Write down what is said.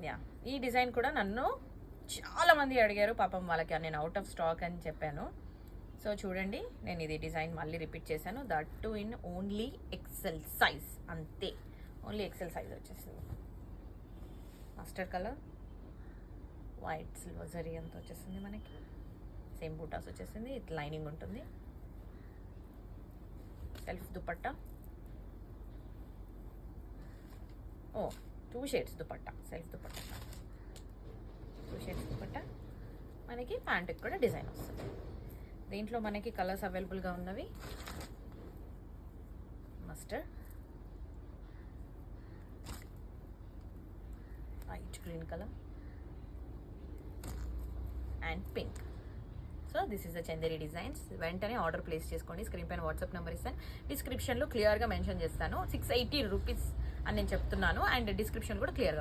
Yeah, ఈ design కూడా నన్ను చాలా మంది అడిగారు పాపం, వాళ్ళకి నేను అవుట్ ఆఫ్ స్టాక్ అని చెప్పాను. సో చూడండి, నేను ఇది డిజైన్ మళ్ళీ రిపీట్ చేశాను, that too in only XL size, అంతే. ఓన్లీ ఎక్సెల్ సైజ్ వచ్చేసింది. మస్టర్డ్ కలర్, వైట్ సిల్వర్ జరీ అంతా వచ్చేసింది మనకి. సేమ్ బూటాస్ వచ్చేసింది, ఇది లైనింగ్ ఉంటుంది. సెల్ఫ్ దుపట్టా, ఓ 2 shades dupatta, self dupatta 2 shades dupatta. మనకి ప్యాంటుకి కూడా డిజైన్ వస్తుంది. దీంట్లో మనకి కలర్స్ అవైలబుల్గా ఉన్నవి mustard, light green colour and pink. So this is the Chanderi designs. వెంటనే ఆర్డర్ ప్లేస్ చేసుకోండి. స్క్రీన్ పైన వాట్సాప్ నెంబర్ ఇస్తాను, డిస్క్రిప్షన్లో క్లియర్గా మెన్షన్ చేస్తాను. 680 రూపీస్ అని నేను చెప్తున్నాను, అండ్ డిస్క్రిప్షన్ కూడా క్లియర్గా